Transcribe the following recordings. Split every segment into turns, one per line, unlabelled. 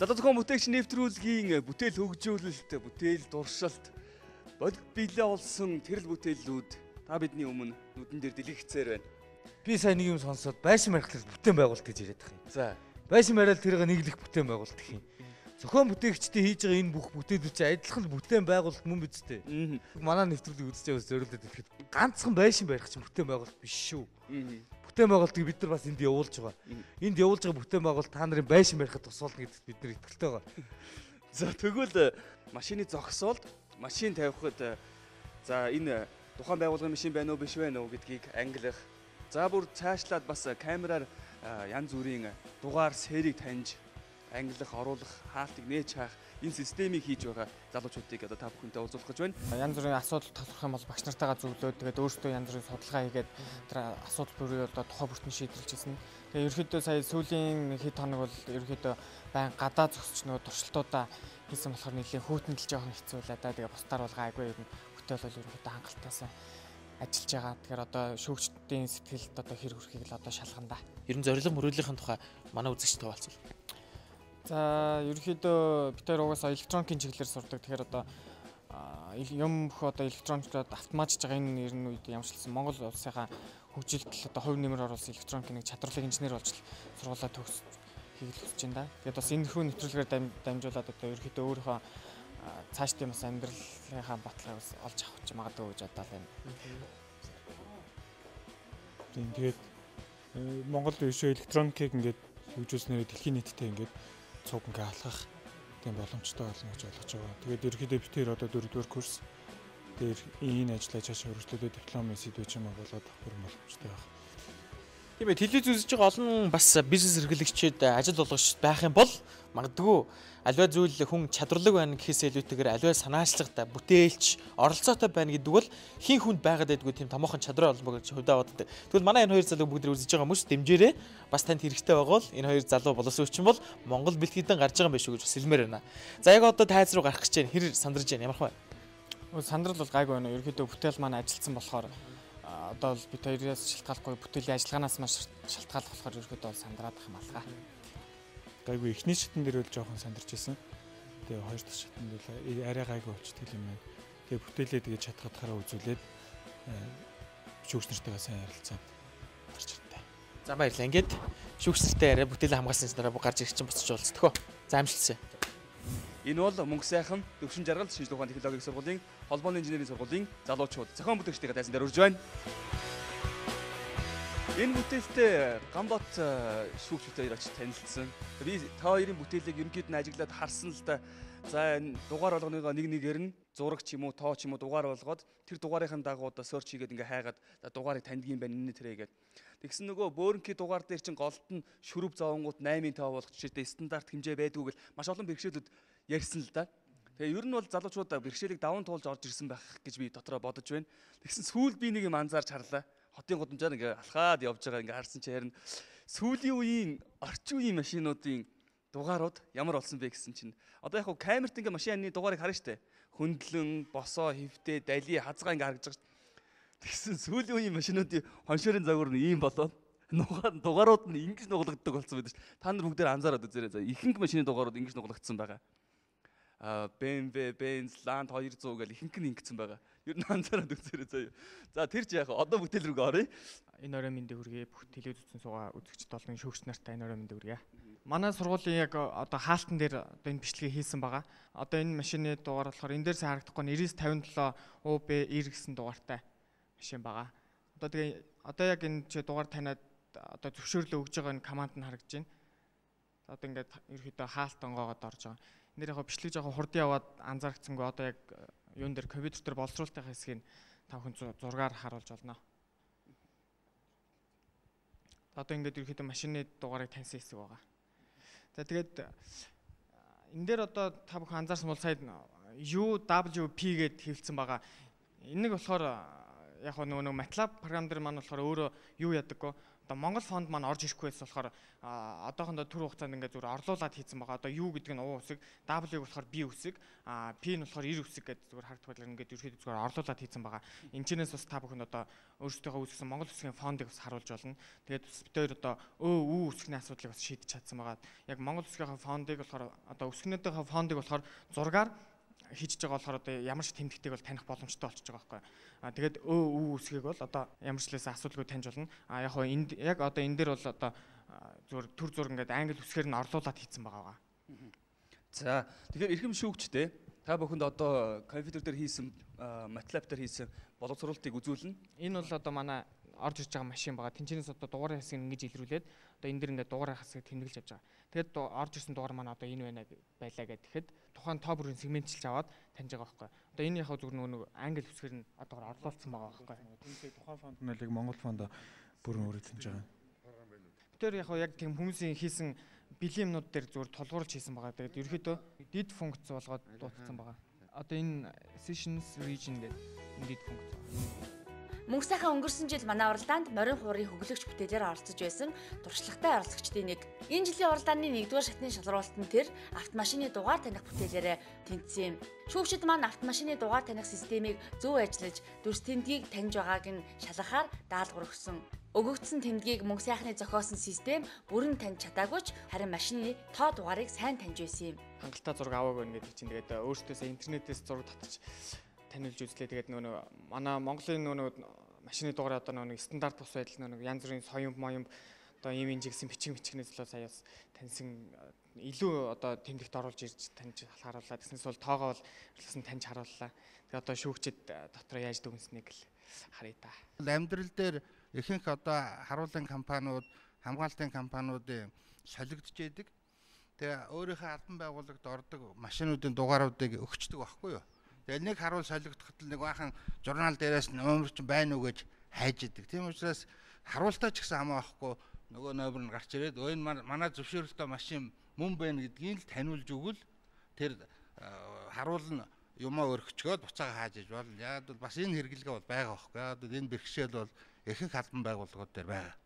Залуу зохион бүтээгч нэвтрүүлгийн бүтээл хөгжүүлэлт, бүтээл дуршилт, бодит биелээ олсон тэрл бүтээлүүд та бидний өмнө нүдэн дээр дэлгэцээр байна.
Би сайн нэг юм сонсоод байшин барихлаар бүтээн байгуулалт гэж яриад байгаа юм.
За.
Байшин бариад тэрийг нэглэх бүтээн байгуулалт гэх юм. Зохион бүтээгчдийн хийж байгаа энэ бүх бүтээлүүд чинь адилхан бүтээн байгуулалт мөн биз дээ. Манай нэвтрүүлгийг үзэж байгаа зориулаад ирэхэд ганцхан байшин барих чинь бүтээн байгуулалт биш шүү. Бүтээн байгуулалтыг бид нар бас энд явуулж байгаа. Энд явуулж байгаа бүтээн байгуулалт та нарын байшин барихад тусуулна гэдэгт бид нар итгэлтэй байгаа.
За тэгвэл машины зогсоолд машин тавихад за энэ тухайн байгууллагын машин байна уу биш байна уу гэдгийг ангилах. За бүр цаашлаад бас камераар янз бүрийн дугаар сэрийг таньж ангилах, оруулах, хаалтыг нээж хаах энэ системийг хийж байгаа залуучуудыг одоо та бүхэнтэй уулзуулах гэж байна.
Янз бүрийн асуудал тасрах юм бол багш нартайгаа зөвлөөд тэгээд өөрсдөө янз бүрийн судалгаа хийгээд тэр асуудал бүрийг одоо тухай бүртэн шийдэлжсэн. Тэгээд ерөөхдөө сая сүүлийн хэд хоног бол ерөөхдөө байн гадаа зогсчноо туршилтуудаа хийсэн болохоор нэлийн хүүтэнэл жоохон хэцүү байлаа да. Тэгээд бусдаар бол гайгүй юм. Бүтээл бол ерөөхдөө хангалттай ажиллаж байгаа. Тэгэхээр одоо шүүгчдийн сэтгэлд одоо хэр хүрэхийг л одоо шалгана да.
Ер нь зорилго мөрөөдлийн тухай манай үзэгчтэй хуваалцвал.
За ерөөхдөө бид тэр угаасаа электроникийн чиглэлээр сурдаг. Тэгэхээр одоо юм бүх одоо электроникод автоматжиж байгаа энэ нэрний үед ямшлсан Монгол улсынхаа хөгжилд одоо хувь нэмэр оруулсан электроникийн нэг чадварлаг инженер болж сургуулаа төгс хийх хүсэж байна да. Тэгээд бас энэ хүү нэвтрүүлгээр дамжуулаад одоо ерөөхдөө өөрийнхөө цаашдын бас амьдралынхаа баталгааг олж авах гэж магадгүй гэж бодоод байна.
Тэгээд Монгол өшөө электроникийг ингээд хөгжүүлснээр дэлхийн нийтэд ингээд цуг ингээ алхах тийм боломжтой болно гэж ойлгож байгаа. Тэгээд ерөнхийдөө бид тэр одоо 4-р курс дээр энэ ажлаа цаашаа өргөжлүүлээд дипломын сэдвэж юм болоод авах боломжтой байна.
Тийм ээ, телевиз үзэж байгаа олон бас бизнес эрхлэгчид ажил олгогч байх юм бол магадгүй аливаа зүйл хүн чадварлаг байна гэхээс илүүтэйгээр аливаа санаачлагтай, бүтээлч, оролцоотой байна гэдэг бол хин хүнд байгаад байдгүй тийм томоохон чадвар олно гэж хувьдаа боддог. Тэгвэл манай энэ хоёр залуу бүгд үзэж байгаа хүмүүс дэмжээрэй. Бас танд хэрэгтэй байгаа бол энэ хоёр залуу боловсрууччин бол Монгол бэлтгэдэн гарч байгаа юм биш үү гэж сэлмээр байна. За яг одоо тайз руу гарах гэж байна. Хэр сандарж байна? Ямархан байна?
Сандрал бол гайгүй байна. Ерөнхийдөө бүтээл маань ажилдсан болохоор одоо бол бид хоёроос шалтгаалгүй бүтээлийн ажиллагаанаас маш шалтгаалх болохоор ерөөдөө сандраад ах юм алгаа.
Гайгүй эхний шатн дээр бол жоохон сандарч ирсэн. Тэгээ хоёр дахь шатнд бол арай гайгүй болчихдаг юм байна. Тэгээ бүтээлээ тэгээ чадхатахаараа үзүүлээд шүүгч нартайгаа сайн ярилцаад гарч ирдэ.
За баярлалаа. Ингээд шүүгч нартай яриа бүтээлээ хамгаалсан ч дараа гарч ирэх чинь босч уулзтгоо. За амжилтсаа.
Энэ бол мөнгө сайхан төвшин жаргал шинжлэх ухааны технологийн сургуулийн холбооны инженерийн сургуулийн залуучууд зохион бүтээгчдийн тайзан дээр урьж байна. Энэ бүтээлтэй Гамбот шүүгчтэй очиж танилцсан. Би та хоёрын бүтээлийг ерөнхийд нь ажиглаад харсан л да. За энэ дугаар болгоныгоо нэгээр нь зураг ч юм уу, тоо ч юм уу дугаар болгоод тэр дугаарынхаа дагуу одоо сорч хийгээд ингээ хайгаад дугаарыг таньдгийн байна энэ тэрэ гээд. Тэгсэн нөгөө бөөрнки дугаар дээр чинь голд нь шүрүв зовонгууд 8-ын тоо болгоч чийдээ стандарт хэмжээ байдгүй гэл маш олон бэрхшээлүүд ярьсан л да. Тэгээ ер нь бол залуучууд бэрхшээлийг даван туулж орж ирсэн байх гэж би дотроо бодож байна. Тэгсэн сүүл би нэг юм анзаарч харлаа. Хотын гудамжаар ингээ алхаад явж байгаа ингээ харсан чи харин сүүлийн үеийн орчин үеийн машинуудын дугаарууд ямар болсон бэ гэсэн чинь одоо яг хуу камерт ингээ машины дугаарыг харна штэ. Хөндлөн, босоо, хөвтэй, дали, хазгаа ингээ харагдаж байгаа. Тэгсэн сүүлийн үеийн машинуудын хоншорын загвар нь ийм болоод дугаарууд нь ингэж нугалагддаг болсон байдаг ш. Та нар бүгдээр анзаараад үзээрэй. За ихэнх машины дугаарууд ингэж нугалагдсан байгаа. BMW, Benz, Land 200 гэл ихэнх нь ингэсэн байгаа. Ер нь анзаараад үзээрэй заяа. За тэр чи яг одоо бүтээл рүүгээ оръё.
Энэ орой мэндэ хүргэе. Бүх телевиз үзсэн суугаа үзэгчд олон шүүгч нартай энэ орой мэндэ хүргэе. Манай сургуулийн яг одоо хаалтан дээр одоо энэ бичлэгийг хийсэн байгаа. Одоо энэ машины дугаар болохоор энэ дээрс харагдахгүй 9057 UB9 гэсэн дугаартай машин байгаа. Одоо тэгээ одоо яг энэ чи дугаар таниад одоо зөвшөөрлөө өгж байгаа энэ команд нь харагдаж байна. Одоо ингээд ерөөхдөө хаалт онгоогоод орж байгаа. Нэр яг бичлэг жоохон хурдан яваад анзаарчихсангүй одоо яг юун дээр компьютер дээр боловсруулалтын хэсгийг та хүн зургаар харуулж олно. Одоо ингээд ерөөхдөө машины дугаарыг таньсан хэсэг байгаа. За тэгээд энэ дээр одоо та бүхэн анзаарсан бол сая UWP гэд хэвлэлсэн байгаа. Энэ нэг болохоор яг нөгөө MATLAB програм дээр маань болохоор өөрөө юу ядаггүй Одоо Монгол фонд маань орж ирэхгүй байсан болохоор одоохондоо төр хугацаанд ингээд зүгээр орлуулад хийцэн байгаа. Одоо U гэдэг нь U үсэг, W болохоор B үсэг, P нь болохоор 9 үсэг гэдэг зүгээр харагдах байдлаар ингээд ерөөхдөө зүгээр орлуулад хийцэн байгаа. Энэчнээс бас та бүхэн одоо өөрсдийнхөө үүсгэсэн Монгол үсгийн фондыг бас харуулж болно. Тэгээд бас бид хоёр одоо U үсгийн асуудлыг бас шийдэж чадсан байгаа. Яг Монгол үсгийнхаа фондыг болохоор одоо үсгнүүдийнхээ фондыг болохоор зургаар хийж байгаа болохоор одоо ямар ч тэмдэгтийг бол таних боломжтой болчихж байгаа байхгүй. Тэгээд үсгийг бол одоо ямар ч лээс асуудалгүй таньж болно. Яг хоо яг одоо энэ дээр бол одоо зүгээр төр зураг ингээд англи үсгээр нь орлуулад хийцэн байгаа.
За тэгэхээр эрхэм шүүгчтэй та бүхэнд одоо компьютер дээр хийсэн MATLAB дээр хийсэн боловсруулалтыг үзүүлнэ.
Энэ бол одоо манай орж ирж байгаа машин байгаа. Тэнцэнээс одоо дугаараа хэсгийг ингэж илрүүлээд одоо энэ дэр ингээд дугаараа хэсгийг тэмдэглэж авч байгаа. Тэгээд орж ирсэн дугаар маань одоо энэ байна байлаа гэхэд тухайн тоо бүрийн сегментчилж аваад таньж байгаа байхгүй. Одоо энэ яг зүгээр нөгөө англи үсгээр нь одоогоор орлуулсан байгаа байхгүй.
Түүнтэй тухайн фонд нь яг Монгол фонд бүрэн өөрөө таньж байгаа.
Тэр яг тийм хүмүүсийн хийсэн бэлэн юмнууд дээр зүгээр тулгуурлаж хийсэн байгаа. Тэгээд ерөөхдөө did функц болгоод дуутсан байгаа. Одоо энэ sessions region гэдэг did функц.
Мөнх сайхан өнгөрсөн жил манай уралдаанд морин хуурын хөглөгч бүтээлээр оролцож байсан туршлагатай оролцогчдын нэг. Энэ жилийн уралдааны 1-р шатны шалралтанд тэр автомашины дугаар таних бүтээлээрээ тэнцсэн юм. Шүүгчид маань автомашины дугаар таних системийг зөв ажиллаж, дүрс тэмдгийг таньж байгааг нь шалгахаар даалгавар өгсөн. Өгөгдсөн тэмдгийг мөнх сайхны зохиосон систем бүрэн таньж чадаагүй ч харин машины тоо дугаарыг сайн таньж байсан юм.
Хангалттай зураг аваагүй гэдэг чинь тэгээд өөртөөсөө интернетээс зураг татчих танилж үзлээ. Тэгээд нөгөө манай Монголын нөгөө машины дугаар одоо нөгөө стандарт бус байдал нөгөө янз бүрийн соём одоо ийм инжигсэн бичгнээс л саяас таньсан илүү одоо тэмдэгт оруулж ирж таньж харууллаа. Тэснээс бол тоогоо бол ирлсэн таньж харууллаа. Тэгээд одоо шүүгчид дотор яаж дүгнснийг л харъя та.
Амьдрал дээр ихэнх одоо харуулын компаниуд, хамгаалтын компаниудын солигдож идэг. Тэгээ өөрийнхөө албан байгуулагт ордог машинуудын дугааруудыг өгчдөг байхгүй юу? Тэгээ нэг харуул солигдоход л нэг баахан журнал дээрээс номер ч байна уу гэж хайж идэг. Тийм учраас харуултаа ч гэсэн хамаа байхгүй нөгөө номер нь гарч ирээд энэ манай зөвшөөрөлтөө машин мөн байна гэдгийг л таниулж өгвөл тэр харуул нь юмаа өргөчгөөд буцаага хааж иж болно. Яг бол бас энэ хэрэглэгээ бол байгаа байхгүй. Яг бол энэ бэрхшээл бол ихэнх албан байгууллагууд дээр байгаа.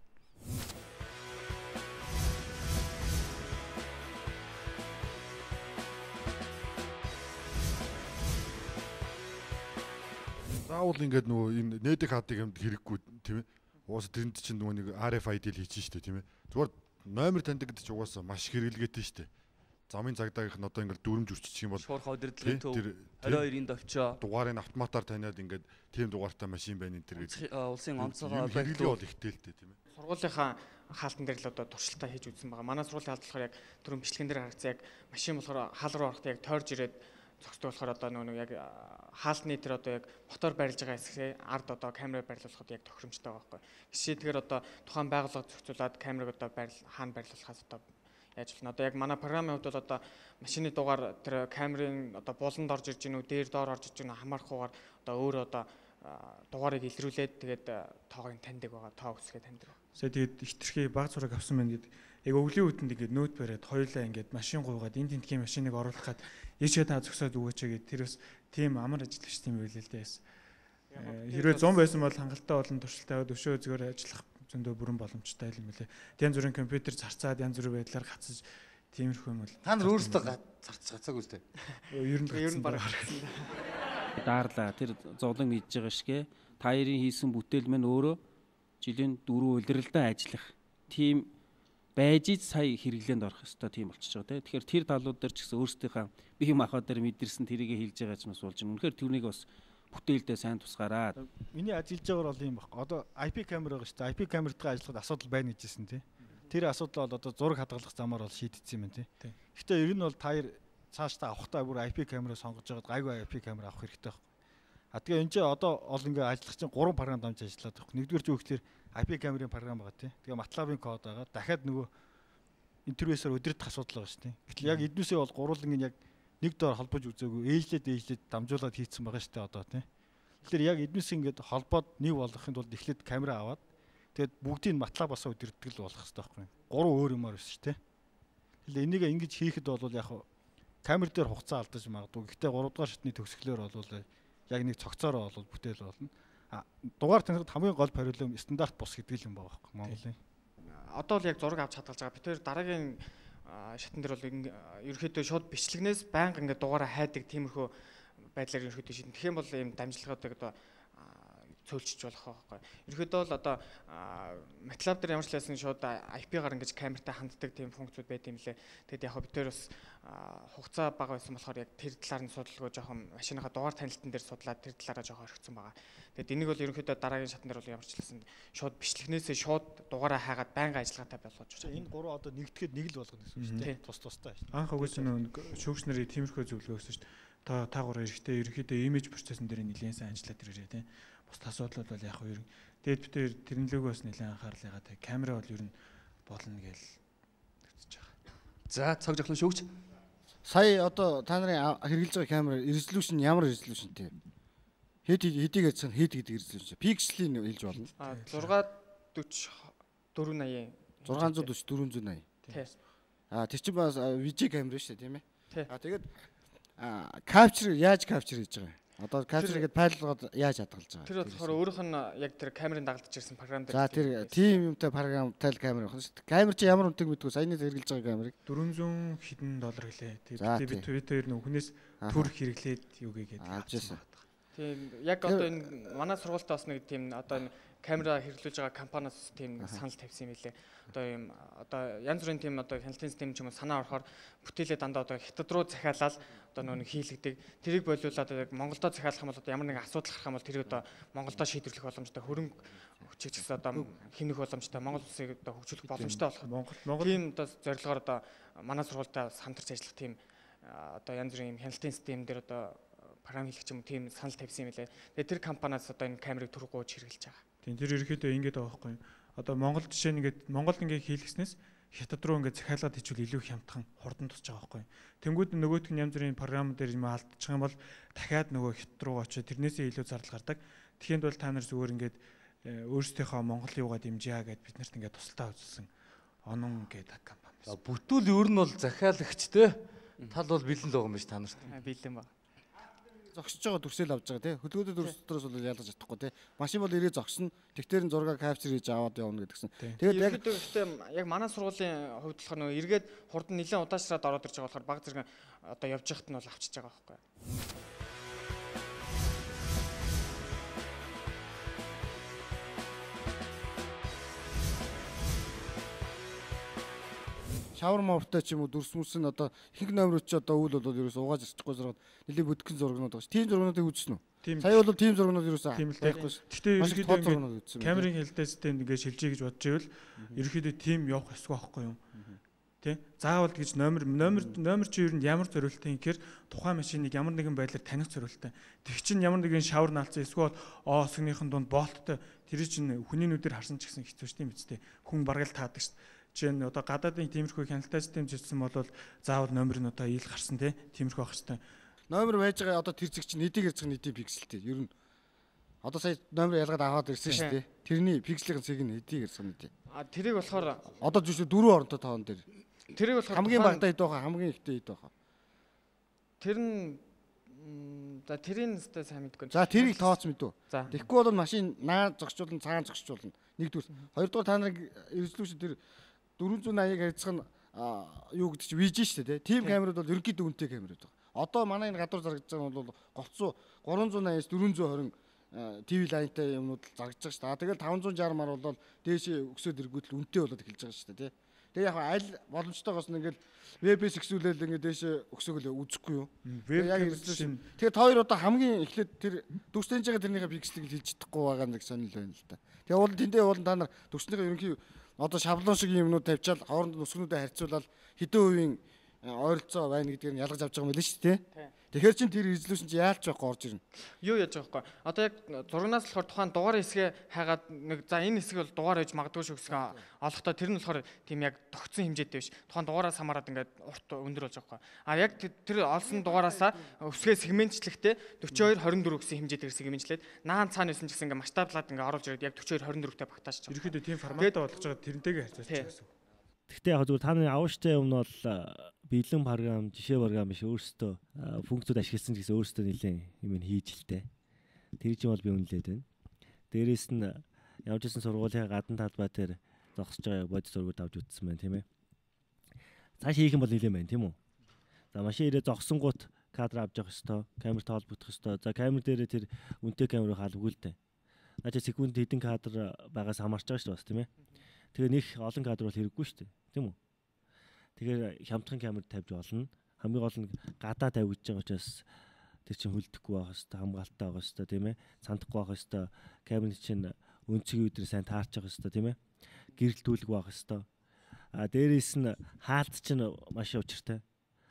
Заавал ингээд нөгөө энэ нээдэг хадыг юмд хэрэггүй тийм ээ. Угаасаа тэрэнд чинь нөгөө нэг RFID л хийчих штэ тийм ээ. Зүгээр номер таньдаг гэдэг чинь угаасаа маш их хэрэглгээтэй штэ. Замын цагдаагийнх нь одоо ингээд дүрмж үрччих юм бол
шуурхай удирдлагын төв 22-ийн довчоо
дугаарыг автоматар таниад ингээд тийм дугаартай машин байна энэ төр гэж
улсын онцгой
хэрэглээ бол ихтэйлтэй тийм ээ.
Сургуулийнхаа хаалтан дээр л одоо туршилтаа хийж үзсэн байгаа. Манай сургуулийн хаалт болохоор яг түрүүн бичлэгэн дээр харагдсан яг машин болохоор хаал руу орохдоо яг тойрж ирээд зогсдог болохоор одоо нөгөө яг хаалтны тэр одоо яг мотор барилж байгаа хэсгээ ард одоо камераар барилуулахад яг тохиромжтой байгаа байхгүй. Жишээ тэгэхээр одоо тухайн байгууллага зохицуулаад камерыг одоо хаана барилуулахаас одоо яаж болно. Одоо яг манай програмын хувьд бол одоо машины дугаар тэр камерын одоо буланд орж ирж гинүү, дээр доор орж ирж гинүү хамаарахгүйгээр одоо өөрөө одоо дугаарыг илрүүлээд тэгээд тоогыг таньдаг байгаа, тоо үсгээ таньдаг.
Сая тэгээд хитрхи баг зураг авсан байна гэд яг өвлийн үтэнд ингээд нөт бариад хоёулаа ингээд машин гуугаад энэ тентгийн машиныг оруулах гад ийшээ та зөксөөд өгөөч гэд тэр бас тийм амар ажиллагч тийм байлээ л дээ. Хэрвээ 100 байсан бол хангалттай болон туршилттай аваад өшөө зүгээр ажиллах зөндөө бүрэн боломжтой юм лээ. Янз бүрийн компьютер зарцаад янз бүрийн байдлаар гацж тиймэрхүү юм бол
Та нар өөрсдөө зарцаагүй л дээ.
Ер нь баг
Даарлаа тэр зовлон мэдж байгаа шигэ таарын хийсэн бүтээл мань өөрөө жилийн 4 улиралдаа ажиллах тийм байж сая хэрэглээнд орох хэвээр тийм болчихж байгаа тийм. Тэгэхээр тэр талууд дээр ч гэсэн өөрсдийнхээ бие махбод дээр мэдэрсэн тэрийг хэлж байгаа ч бас болж байна. Үнэхээр тэрнийг бас бүтээлдээ сайн тусгаараа.
Миний ажиллаж байгаагаар бол юм баг. Одоо IP камер байгаа шүү дээ. IP камертайгаа ажиллахад асуудал байна гэжсэн тий. Тэр асуудал бол одоо зураг хадгалах замаар бол шийдэгдсэн юм тий. Гэхдээ ер нь бол таяр цаашдаа авахтаа бүр IP камераа сонгож байгаад гайгүй IP камер авах хэрэгтэй байхгүй. Тэгээ энэ ч одоо ол ингээ ажиллах чинь 3 програм дамж ажиллаад байхгүй. Нэгдүгээр зөвхөн IP камерын програм байгаа тий. Тэгээ MATLAB-ын код байгаа. Дахиад нөгөө интерфейсээр өдөртөх асуудал байгаа шүү дээ. Гэтэл яг эднээсээ бол гурван яг нэг доор холбож үзээгүй ээжлээд дамжуулаад хийцэн байгаа шүү дээ одоо тий. Тэгэхээр яг эднээс ингээд холбоод нэг болгохын тулд эхлээд камера аваад тэгээд бүгдийг MATLAB-аас өдөртгөл болох хэрэгтэй байхгүй. 3 өөр юмар биш шүү дээ. Тэгэхээр энийг ингэж хийхэд бол яг камер дээр хугацаа алдаж магадгүй. Гэхдээ 3 дугаар шатны төгсгөлөөр бол яг нэг цогцоороо бол бүтээл болно. дугаар танихад хамгийн гол парилом стандарт бус гэдэг юм байгаа байхгүй Монголын.
Одоо л яг зураг авч чадгалж байгаа. Би тэр дараагийн шатн дээр бол ерөөхдөө шууд бичлэгнээс байнга ингээд дугаараа хайдаг тиймэрхүү байдлаар ерөөхдөө шийдэн. Тэгэх юм бол ийм дамжлагуудыг одоо цөөлчж болох байхгүй. Ерөөхдөө л одоо MATLAB дээр ямар ч лайсан шууд IP-гаар ингэж камертай ханддаг тийм функцуд байт юм лээ. Тэгэд яг бид тэр бас хугацаа бага байсан болохоор яг тэр талаар нь судалгаа жоохон машиныхаа дугаар танилтан дээр судлаад тэр талаараа жоохон орхисон байгаа. Тэгэд энийг бол ерөнхийдөө дараагийн шатн дээр бол ямар ч лайсан шууд бичлэгнээсээ шууд дугаараа хаагаад байнга ажиллагаатай болгож байна.
Энэ гурав одоо нэгтгэхэд нэг л болгоно гэсэн үг шүү дээ. Тус тустай.
Анх угсаа шүүгч нарын тиймэрхүү зөвлөгөө өгсөн шүү дээ. Та гурав эрэхтэй ерөнхийдөө имиж процессын дээр нэлээд сайн ажиллаад ирээрээ тийм. Бус асуудлууд бол яг хөө дээд битээр тэрнлээгөө бас нэлээд анхаарал ягаад те камера бол ер нь болно гэж тэгж байгаа.
За цаг жахлан шүүгч.
Сая одоо та нарын хэрэгжилж байгаа камера resolution ямар resolution те? Хэдийгээр цан хэд гэдэг resolution. Пикселийн хэлж болно.
640
480.
Тий.
Тэр чинь бас видео камера шүү дээ тийм ээ. Тэгээд capture яаж capture хийж байгаа юм? Одоо capture гэдэг файлгоод яаж хадгалж байгаа?
Тэр болохоор өөрийнх нь яг тэр камерын дагалдаж ирсэн програм дээр.
За тэр team юмтай програмтай камер байна шүү дээ. Камер чи ямар үнэтэйг мэдгүй саяны хэрэгжилж байгаа камерыг
$400 хэдэн гэлээ. Тэгээд би Twitter-ээр нүхнээс төр хэрэглээд юу гээгээд
авчихсан.
Тийм яг одоо энэ манай сургуультай бас нэг тийм одоо энэ камера хэрэглүүлж байгаа компаниас тийм санал тавьсан юм билээ. Одоо юм одоо янз бүрийн тийм одоо хяналтын систем ч юм уу санаа орохоор бүтээлээ дандаа одоо хятад руу захиалаад одоо нэг хийлэгдэг. Тэрийг болиулаад яг Монголдо захиалах юм бол одоо ямар нэгэн асуудал гарах юм бол тэрийг одоо Монголдо шийдвэрлэх боломжтой хөрөнгө хүчийг ч гэсэн одоо хэмнэх боломжтой Монгол улсыг одоо хөгжүүлэх боломжтой болох. Тийм одоо зорилгоор одоо манай сургуультай хамтарч ажиллах тийм одоо янз бүрийн хяналтын систем дээр одоо програм хийлгэх юм тийм санал тавьсан юм билээ. Тэгээ тэр компаниас одоо энэ камерыг түргууж хэрэглэж байгаа.
Тийм тэр ерөөхдөө ингэж байгаа байхгүй юу? Одоо Монгол жишээ нь ингээд Монголд ингээд хийлгэснээс хятад руу ингээд захиалгаад хийчихвэл илүү хямдхан хурдан тусч байгаа байхгүй юу? Тэнгүүд нөгөөтг нь янз бүрийн програм дээр юм алдчих юм бол дахиад нөгөө хятад руу очиж тэрнээсээ илүү зардал гардаг. Тэгэхэд бол та нар зүгээр ингээд өөрсдийнхөө Монгол юугаа дэмжээ гэд бид нарт ингээд тусалтай үзүүлсэн онон гэдэг компани.
Бүтүүл ер нь бол захиалагчтэй тал бол бэлэн л байгаа юм биш та нарт.
Бэлэн ба.
Зогсож байгаа дүрсэл авч байгаа тий. Хөдөлгөөний дүрс дотроос бол ялгаж чадахгүй тий. Машин бол ирээ зогсно. Тэгтэр нь зураг капчер хийж аваад явна гэдгсэн.
Тэгээд яг гэхдээ яг манай сургуулийн хувьд болохоор нөгөө эргээд хурдан нэлээд удаашраад ороод ирж байгаа болохоор баг зэрэг одоо явж яхад нь бол авчиж байгаа байхгүй.
Шавар мовтой ч юм уу дүрс мүс нь одоо ихэнх номерууд ч одоо үйл бол ерөөс угааж ирчихгүй зэрэг нэлийн бүтгэн зургнууд байгаа ш. Тийм зургнуудыг үзсэн үү? Сая бол тийм зургнууд ерөөсөө
байхгүй ш. Гэхдээ ерөөхдөө камерын хэлдээстэй ингээд шилжиж гэж бодож ивэл ерөөхдөө тийм явах ёсгүй байхгүй юу? Тэ? Заавал гэж номер чи ер нь ямар зориултын гэхээр тухайн машиныг ямар нэгэн байдлаар таних зориултаа. Тэг чин ямар нэгэн шавар наалцсан эсвэл оосгийнхын дунд болттой тэр чинь хүний нүдээр харсан ч гэсэн хэцүү ш тийм биз дээ. Хүн бараг л таадаг ш. Жишээ нь одоо гадаадын тиймэрхүү хяналттай систем зэвсэн бол заавал номер нь одоо ил гарсан тиймэрхүү байх хэвээр.
Номер байж байгаа одоо тэр зэг чинь хэдийгээр зэг нийтийн пикселтэй. Ер нь одоо сая номер ялгаад аваад ирсэн шүү дээ. Тэрний пикселийн цэг нь хэдийгээр зэг нийт.
Тэрийг болохоор
одоо жишээ 4 оронтой тоон дээр.
Тэрийг болохоор
хамгийн багтаа хэд байгаа хамгийн ихтэй хэд байгаа.
Тэр нь за тэрийн өстэй сайн мэдгүй.
За тэрийг тооц мэдв. Тэгэхгүй бол машин наа зогсчуулна цаана зогсчуулна. Нэгдүгээр. Хоёрдугаар та нарыг resolution тэр 480-ыг харьцах нь юу гэдэг чинь вижн шүү дээ. Тийм камерууд бол ерөнхийдөө үнэтэй камерууд байгаа. Одоо манай энэ гадуур зарагдаж байгаа нь бол голцоо 380-аас 420 TV лайнтай юмнууд зарагдаж байгаа шүү дээ. Тэгэл 560 мар бол дээшээ өксөд эргүүтэл үнэтэй болоод эхэлж байгаа шүү дээ. Тэгээ яг аль боломжтойгоос нь ингээл веб-с ихсүүлэл ингээд дээшээ өксөөгөл үзэхгүй юу. Яг resolution. Тэгээд хоёр одоо хамгийн эхлээд тэр дүрстэнж байгаа тэрнийхээ пикселийг хийж чадахгүй байгаа нэг сонирхол байна л да. Тэгээ уул тэндээ уул та нар дүрснийхээ ерөнхий одоо шаблон шиг юмнууд тавьчаал хооронд нүсгнүүдэд харьцуулаад хэдэн хувийн ойролцоо байна гэдгийг нь ялгаж авч байгаа юм байна шүү дээ. Тэгэхээр чин тэр resolution чи яалч байхгүй орж ирнэ.
Юу яаж байгаа вэ? Одоо яг зурагнаас болохоор тухайн дугаар хэсгээ хайгаад нэг за энэ хэсэг бол дугаар байж магадгүй шүү хэсгээ олохдоо тэр нь болохоор тийм яг тогтсон хэмжээтэй биш. Тухайн дугаараас хамаарат ингээд урт өндөр болж байгаа байхгүй. А яг тэр олсон дугаараасаа өсгөө сегментчлэхдээ 42 24 гэсэн хэмжээтэй сегментчлээд наан цаана байсан ч гэсэн ингээд масштаблаад ингээд оруулж ирээд яг 44 24-тэй багтааж байгаа.
Ерөнхийдөө тийм форматтай болгож байгаа тэрнтэйгээ харьцуулж байгаа гэсэн.
Гэхдээ яг зүгээр та нарын авууштай юм бол бэлэн програм, жишээ програм биш өөрөөсөө функцүүд ашигласан гэсэн өөрөөсөө нэлээд юм хийж л дээ. Тэр чинь бол би үнэлээд байна. Дээрээс нь явж исэн сургуулийн гадна талбай дээр зогсож байгаа бодис зургууд авч үзсэн байна тийм ээ. Цааш хийх юм бол нэлээд байна тийм үү? За машин ирээ зогсонгууд кадр авч явах ёстой, камерт холбогдох ёстой. За камер дээрээ тэр үнэтэй камерыг хаалгүй л дээ. Наач секунд хэдэн кадр байгаас хамаарч байгаа шүү дээ бас тийм ээ. Тэгээ нэг олон кадр бол хэрэггүй шүү дээ. Тийм үү? Тэгэхээр хямдхан камер тавьж болно. Хамгийн гол нь гадаа тавьж байгаа учраас тэр чинь хөлдөхгүй байх ёстой, хамгаалалттай байх ёстой тийм ээ. Сандахгүй байх ёстой. Камерын чинь өнцгийн үдэр сайн таарч байгаа ёстой тийм ээ. Гэрэлтүүлэг байх ёстой. А дээрээс нь хаалт чинь маш учиртай.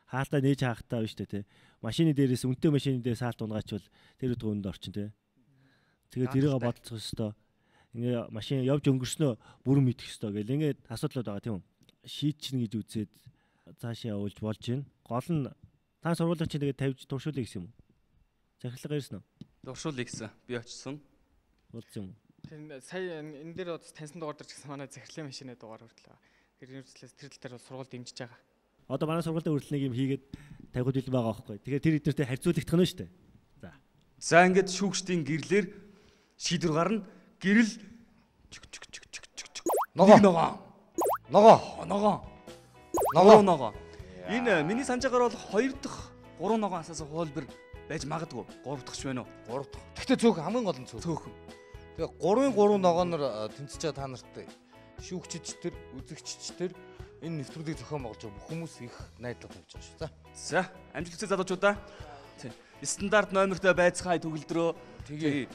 Хаалтаа нээж хаахтаа биш үү те. Машины дээрээс үнэтэй машины дээрээс хаалт унгаач бол тэр өдгөө өнд орчин те. Тэгээд тэрийг бодлох ёстой. Ингээ машин явж өнгөрснөө бүрэн мэдэх ёстой гэл ингээд асуудлууд байгаа тийм үү. Шийдчихнэ гэж үзээд цаашаа явуулж болж байна. Гол нь та сургуулийн чинь тэгээд тавьж туршуулъя гэсэн юм уу? Захирлага ирсэн үү?
Туршуулъя гэсэн. Би очсон.
Болсон юм.
Тэр сая энэ дээр бас таньсан дугаар дээр ч гэсэн манай захирлын машины дугаар хүртэл. Тэр нэрслээс тэр тал дээр бол сургууль дэмжиж байгаа.
Одоо манай сургуулийн хүртэл нэг юм хийгээд тавихд ил байгаа байхгүй. Тэгэхээр тэр эднэртэй харьцуулагдах нь шүү дээ. За.
За ингээд шүүгчдийн гэрлэр шийдвэр гарна. Гэрэл ногоо. Энэ миний санаж байгаагаар бол 2 дахь 3 ногоон асаасан хуулбар байж магадгүй. 3 дахьч байна уу?
3 дахь. Гэхдээ цөөх хамгийн гол нь цөөхөн. Тэгээ 3-3 ногооноор тэнцэж байгаа та нарт шүүгчд төр, үзэгчд төр энэ нэвтрүүлгийг зохион байгуулж байгаа бүх хүмүүс их найдлага тавьж байгаа шүү.
За, амжилт хүсье залуучуудаа. Стандарт номертой байцгаая төгөлдрөө.
Тэгээ